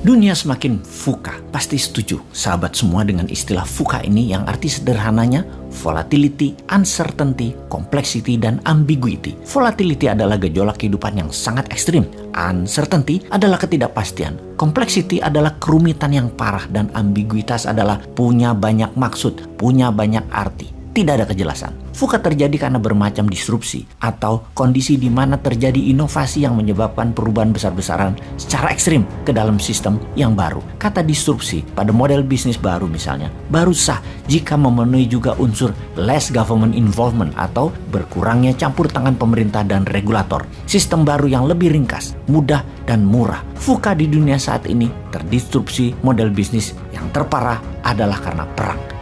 Dunia semakin VUCA. Pasti setuju sahabat semua dengan istilah VUCA ini yang arti sederhananya volatility, uncertainty, complexity, dan ambiguity. Volatility adalah gejolak kehidupan yang sangat ekstrim. Uncertainty adalah ketidakpastian. Complexity adalah kerumitan yang parah, dan ambiguitas adalah punya banyak maksud, punya banyak arti. Tidak ada kejelasan. VUCA terjadi karena bermacam disrupsi atau kondisi di mana terjadi inovasi yang menyebabkan perubahan besar-besaran secara ekstrim ke dalam sistem yang baru. Kata disrupsi pada model bisnis baru misalnya, baru sah jika memenuhi juga unsur less government involvement atau berkurangnya campur tangan pemerintah dan regulator. Sistem baru yang lebih ringkas, mudah, dan murah. VUCA di dunia saat ini terdisrupsi model bisnis yang terparah adalah karena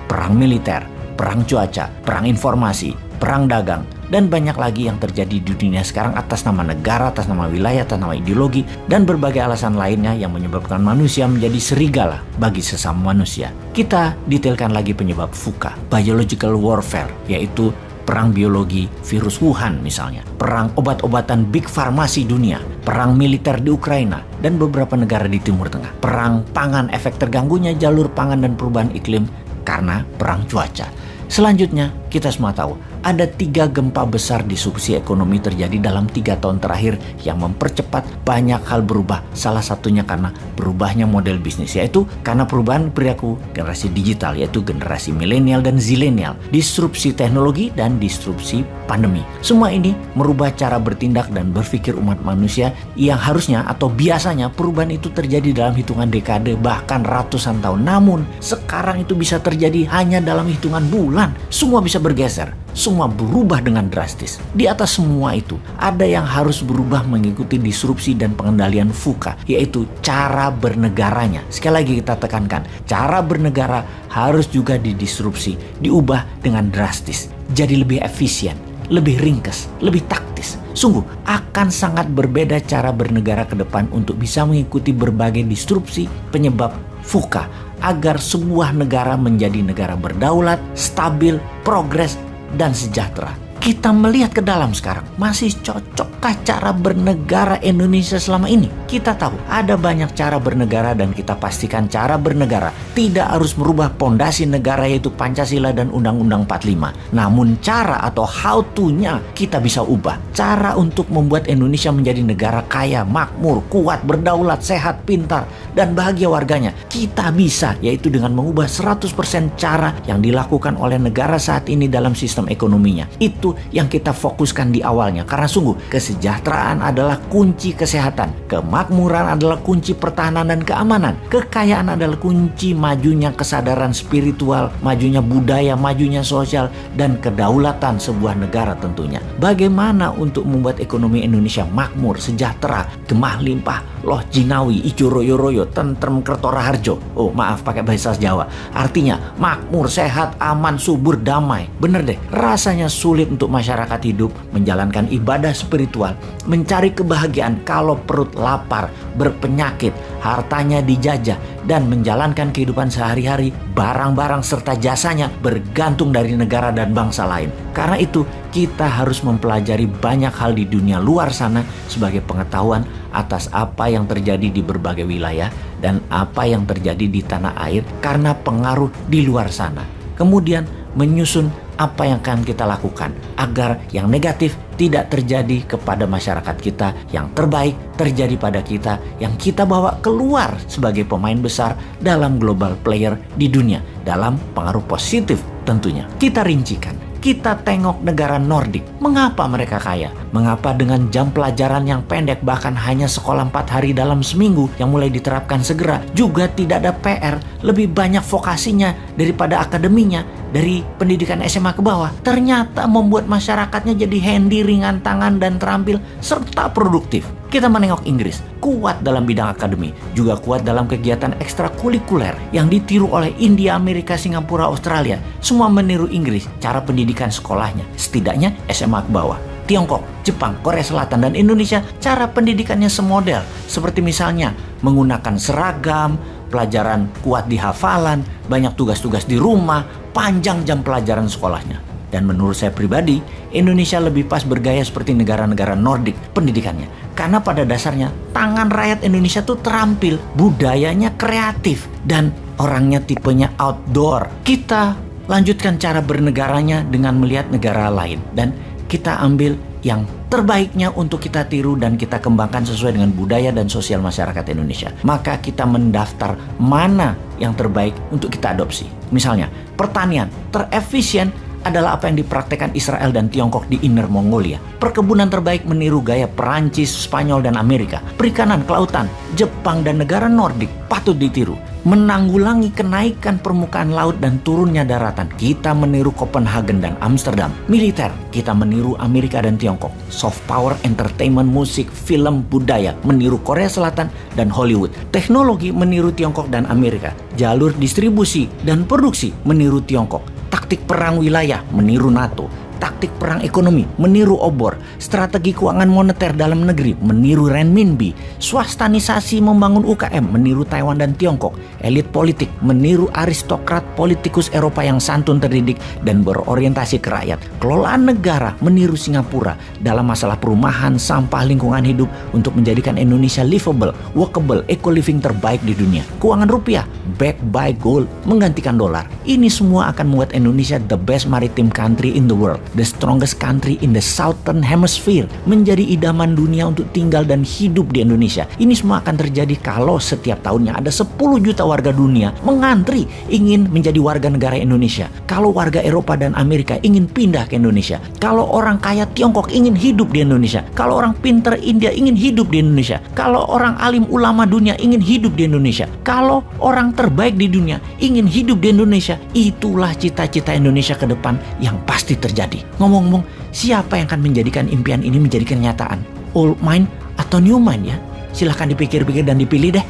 perang militer, perang cuaca, perang informasi, perang dagang, dan banyak lagi yang terjadi di dunia sekarang atas nama negara, atas nama wilayah, atas nama ideologi, dan berbagai alasan lainnya yang menyebabkan manusia menjadi serigala bagi sesama manusia. Kita detailkan lagi penyebab VUCA, biological warfare, yaitu perang biologi virus Wuhan misalnya, perang obat-obatan big farmasi dunia, perang militer di Ukraina, dan beberapa negara di Timur Tengah, perang pangan, efek terganggunya jalur pangan dan perubahan iklim karena perang cuaca. Selanjutnya, kita semua tahu ada 3 gempa besar disrupsi ekonomi terjadi dalam 3 tahun terakhir yang mempercepat banyak hal berubah. Salah satunya karena berubahnya model bisnis, yaitu karena perubahan perilaku generasi digital, yaitu generasi milenial dan zilenial, disrupsi teknologi, dan disrupsi pandemi. Semua ini merubah cara bertindak dan berpikir umat manusia yang harusnya atau biasanya perubahan itu terjadi dalam hitungan dekade bahkan ratusan tahun. Namun sekarang itu bisa terjadi hanya dalam hitungan bulan. Semua bisa bergeser, semua berubah dengan drastis. Di atas semua itu, ada yang harus berubah mengikuti disrupsi dan pengendalian VUCA, yaitu cara bernegaranya. Sekali lagi kita tekankan, cara bernegara harus juga didisrupsi, diubah dengan drastis, jadi lebih efisien, lebih ringkas, lebih taktis. Sungguh akan sangat berbeda cara bernegara ke depan untuk bisa mengikuti berbagai disrupsi penyebab VUCA agar sebuah negara menjadi negara berdaulat, stabil, progres, dan sejahtera. Kita melihat ke dalam sekarang, masih cocokkah cara bernegara Indonesia selama ini? Kita tahu ada banyak cara bernegara, dan kita pastikan cara bernegara tidak harus merubah pondasi negara yaitu Pancasila dan Undang-Undang 45. Namun cara atau how to-nya kita bisa ubah. Cara untuk membuat Indonesia menjadi negara kaya, makmur, kuat, berdaulat, sehat, pintar, dan bahagia warganya. Kita bisa, yaitu dengan mengubah 100% cara yang dilakukan oleh negara saat ini dalam sistem ekonominya. Itu yang kita fokuskan di awalnya, karena sungguh kesejahteraan adalah kunci kesehatan, kemakmuran adalah kunci pertahanan dan keamanan, kekayaan adalah kunci majunya kesadaran spiritual, majunya budaya, majunya sosial, dan kedaulatan sebuah negara tentunya. Bagaimana untuk membuat ekonomi Indonesia makmur, sejahtera, gemah limpah, loh jinawi, ijo royo-royo, tentrem kertora harjo. Oh maaf pakai bahasa Jawa, artinya makmur, sehat, aman, subur, damai. Bener deh, rasanya sulit untuk masyarakat hidup menjalankan ibadah spiritual, mencari kebahagiaan kalau perut lapar, berpenyakit, hartanya dijajah, dan menjalankan kehidupan sehari-hari, barang-barang serta jasanya bergantung dari negara dan bangsa lain. Karena itu kita harus mempelajari banyak hal di dunia luar sana sebagai pengetahuan atas apa yang terjadi di berbagai wilayah dan apa yang terjadi di tanah air karena pengaruh di luar sana. Kemudian menyusun apa yang akan kita lakukan agar yang negatif tidak terjadi kepada masyarakat kita, yang terbaik terjadi pada kita, yang kita bawa keluar sebagai pemain besar dalam global player di dunia, dalam pengaruh positif tentunya. Kita rincikan. Kita tengok negara Nordik. Mengapa mereka kaya? Mengapa dengan jam pelajaran yang pendek, bahkan hanya sekolah 4 hari dalam seminggu yang mulai diterapkan segera, juga tidak ada PR, lebih banyak vokasinya daripada akademinya, dari pendidikan SMA ke bawah. Ternyata membuat masyarakatnya jadi handy, ringan tangan, dan terampil, serta produktif. Kita menengok Inggris, kuat dalam bidang akademi, juga kuat dalam kegiatan ekstrakurikuler yang ditiru oleh India, Amerika, Singapura, Australia. Semua meniru Inggris, cara pendidikan sekolahnya, setidaknya SMA ke bawah. Tiongkok, Jepang, Korea Selatan, dan Indonesia cara pendidikannya semodel. Seperti misalnya menggunakan seragam, pelajaran kuat di hafalan, banyak tugas-tugas di rumah, panjang jam pelajaran sekolahnya. Dan menurut saya pribadi, Indonesia lebih pas bergaya seperti negara-negara Nordik pendidikannya. Karena pada dasarnya, tangan rakyat Indonesia tuh terampil, budayanya kreatif, dan orangnya tipenya outdoor. Kita lanjutkan cara bernegaranya dengan melihat negara lain. Dan kita ambil yang terbaiknya untuk kita tiru dan kita kembangkan sesuai dengan budaya dan sosial masyarakat Indonesia. Maka kita mendaftar mana yang terbaik untuk kita adopsi. Misalnya, pertanian terefisien adalah apa yang dipraktekkan Israel dan Tiongkok di Inner Mongolia. Perkebunan terbaik meniru gaya Perancis, Spanyol, dan Amerika. Perikanan, kelautan, Jepang, dan negara Nordik patut ditiru. Menanggulangi kenaikan permukaan laut dan turunnya daratan, kita meniru Copenhagen dan Amsterdam. Militer, kita meniru Amerika dan Tiongkok. Soft power, entertainment, musik, film, budaya, meniru Korea Selatan dan Hollywood. Teknologi, meniru Tiongkok dan Amerika. Jalur distribusi dan produksi, meniru Tiongkok. Taktik perang wilayah, meniru NATO. Taktik perang ekonomi, meniru obor. Strategi keuangan moneter dalam negeri, meniru renminbi. Swastanisasi membangun UKM, meniru Taiwan dan Tiongkok. Elit politik, meniru aristokrat politikus Eropa yang santun terdidik dan berorientasi ke rakyat. Kelolaan negara, meniru Singapura dalam masalah perumahan, sampah, lingkungan hidup untuk menjadikan Indonesia livable, workable, eco-living terbaik di dunia. Keuangan rupiah, backed by gold, menggantikan dolar. Ini semua akan membuat Indonesia the best maritime country in the world. The strongest country in the southern hemisphere, menjadi idaman dunia untuk tinggal dan hidup di Indonesia. Ini semua akan terjadi kalau setiap tahunnya ada 10 juta warga dunia mengantri ingin menjadi warga negara Indonesia. Kalau warga Eropa dan Amerika ingin pindah ke Indonesia. Kalau orang kaya Tiongkok ingin hidup di Indonesia. Kalau orang pinter India ingin hidup di Indonesia. Kalau orang alim ulama dunia ingin hidup di Indonesia. Kalau orang terbaik di dunia ingin hidup di Indonesia. Itulah cita-cita Indonesia ke depan yang pasti terjadi. Ngomong-ngomong, siapa yang akan menjadikan impian ini menjadi kenyataan? Old mind atau new mind ya? Silahkan dipikir-pikir dan dipilih deh.